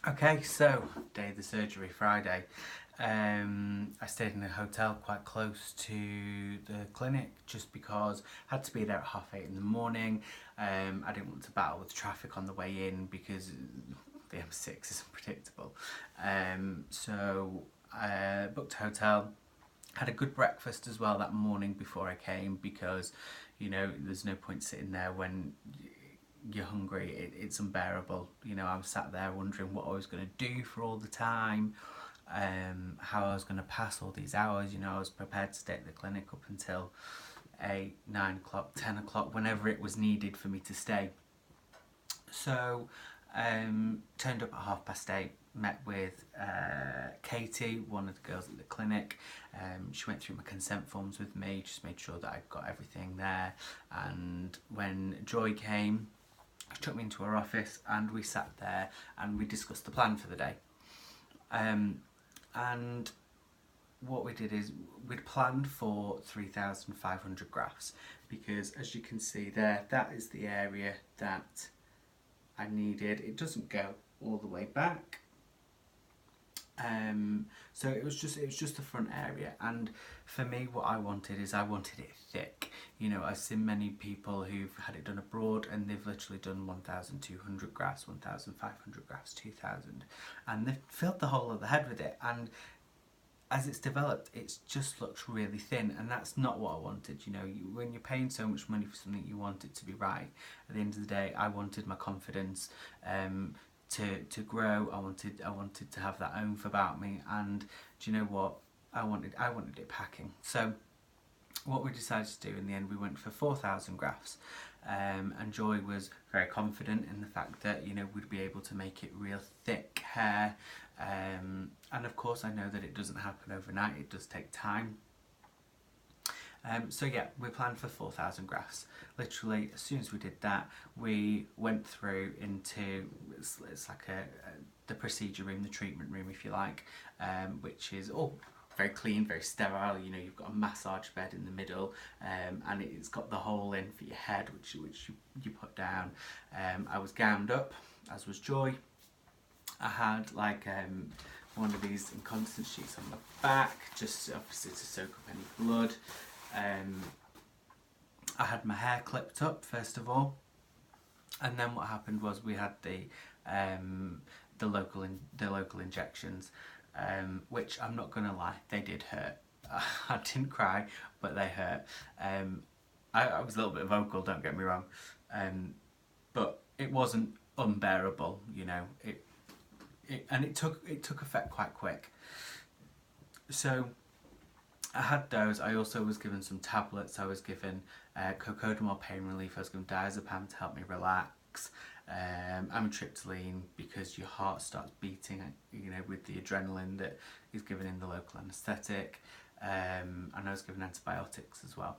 Okay, so day of the surgery, Friday. I stayed in a hotel quite close to the clinic just because I had to be there at 8:30 in the morning. I didn't want to battle with traffic on the way in because the M6 is unpredictable. So I booked a hotel, had a good breakfast as well that morning before I came because, there's no point sitting there when you're hungry. It's unbearable. I was sat there wondering what I was going to do for all the time, how I was going to pass all these hours. I was prepared to stay at the clinic up until 8, 9 o'clock, 10 o'clock, whenever it was needed for me to stay. So, turned up at 8:30, met with Katie, one of the girls at the clinic. She went through my consent forms with me, just made sure that I got everything there. And when Joy came, she took me into her office and we sat there and we discussed the plan for the day. And what we did is we'd planned for 3,500 grafts because, as you can see there, that is the area that I needed. It doesn't go all the way back. So it was just the front area, and for me, what I wanted it thick. I've seen many people who've had it done abroad, and they've literally done 1,200 grafts, 1,500 grafts, 2,000, and they've filled the whole of the head with it. And as it's developed, it just looks really thin, and that's not what I wanted. When you're paying so much money for something, you want it to be right. At the end of the day, I wanted my confidence to grow. I wanted to have that oomph about me, and do you know what? I wanted it packing. So what we decided to do in the end, we went for 4,000 grafts, and Joy was very confident in the fact that we'd be able to make it real thick hair, and of course I know that it doesn't happen overnight. It does take time. So yeah, we planned for 4,000 grafts. Literally, as soon as we did that, we went through into it's like the procedure room, the treatment room, if you like, which is all very clean, very sterile. You've got a massage bed in the middle, and it's got the hole in for your head, which you put down. I was gowned up, as was Joy. I had one of these incontinence sheets on my back, just obviously to soak up any blood. I had my hair clipped up first of all, and then what happened was we had the local injections, which I'm not gonna lie, they did hurt. I didn't cry, but they hurt. I was a little bit vocal, don't get me wrong, but it wasn't unbearable. And it took effect quite quick. So I had those. I also was given some tablets. I was given cocodamol pain relief. I was given diazepam to help me relax. Amitriptyline because your heart starts beating, with the adrenaline that is given in the local anaesthetic. And I was given antibiotics as well.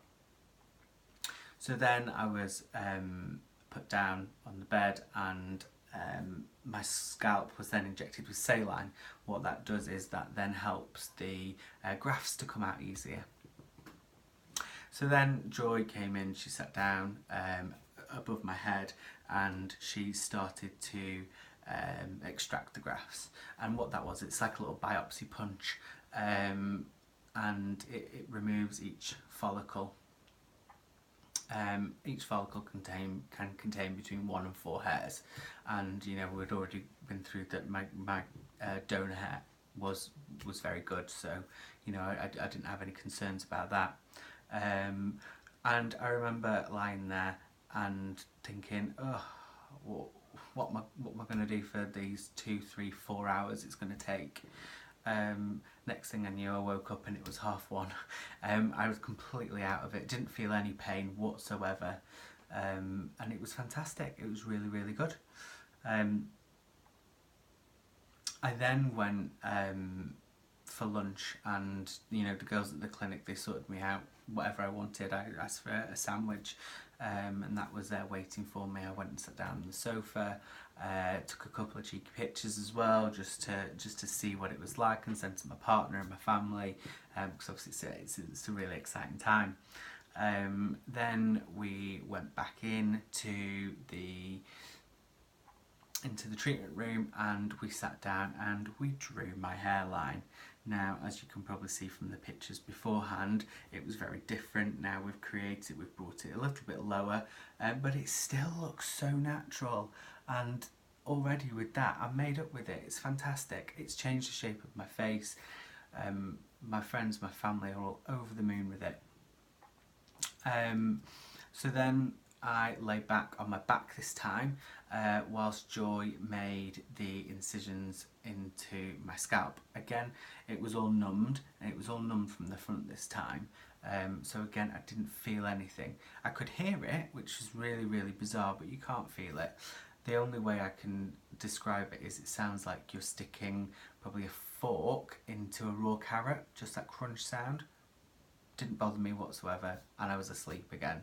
So then I was put down on the bed, and my scalp was then injected with saline. What that does is that then helps the grafts to come out easier. So then Joy came in, she sat down above my head, and she started to extract the grafts. And what that was, it's like a little biopsy punch, and it removes each follicle. Each follicle can contain between 1 and 4 hairs, and we'd already been through that. My donor hair was very good, so I didn't have any concerns about that. And I remember lying there and thinking, oh, what am I going to do for these 2, 3, 4 hours it's going to take? Next thing I knew, I woke up and it was 1:30. I was completely out of it, didn't feel any pain whatsoever, and it was fantastic. It was really, really good. I then went for lunch, and the girls at the clinic, they sorted me out whatever I wanted. I asked for a sandwich, and that was there waiting for me. I went and sat down on the sofa, took a couple of cheeky pictures as well, just to see what it was like, and sent to my partner and my family, because obviously it's a really exciting time. Then we went back in to the into the treatment room, and we sat down and we drew my hairline. Now, as you can probably see from the pictures beforehand, it was very different. Now we've brought it a little bit lower, but it still looks so natural, and already with that I'm made up with it. It's fantastic. It's changed the shape of my face. My friends, my family are all over the moon with it. So then I lay back on my back this time, whilst Joy made the incisions into my scalp. Again, it was all numbed, and it was all numbed from the front this time. So again, I didn't feel anything. I could hear it, which is really, really bizarre, but you can't feel it. The only way I can describe it is it sounds like you're sticking probably a fork into a raw carrot, just that crunch sound. Didn't bother me whatsoever, and I was asleep again.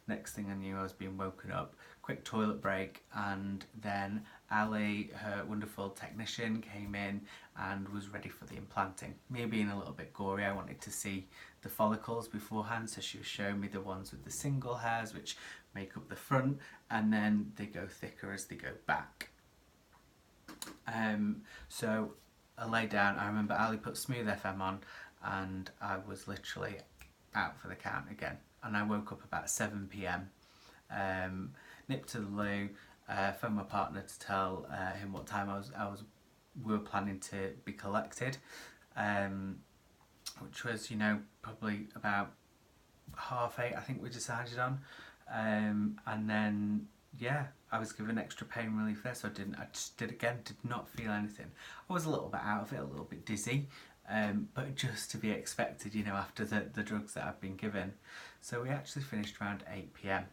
Next thing I knew, I was being woken up. Quick toilet break, and then Ali, her wonderful technician, came in and was ready for the implanting. Me being a little bit gory, I wanted to see the follicles beforehand, so she was showing me the ones with the single hairs, which make up the front, and then they go thicker as they go back. So I lay down. I remember Ali put Smooth FM on, and I was literally out for the count again. And I woke up about 7 p.m. Nipped to the loo, phoned my partner to tell him what time we were planning to be collected, which was, you know, probably about 8:30, I think we decided on. And then, yeah, I was given extra pain relief there, so I just did not feel anything. I was a little bit out of it, a little bit dizzy, but just to be expected, you know, after the drugs that I've been given. So we actually finished around 8 p.m.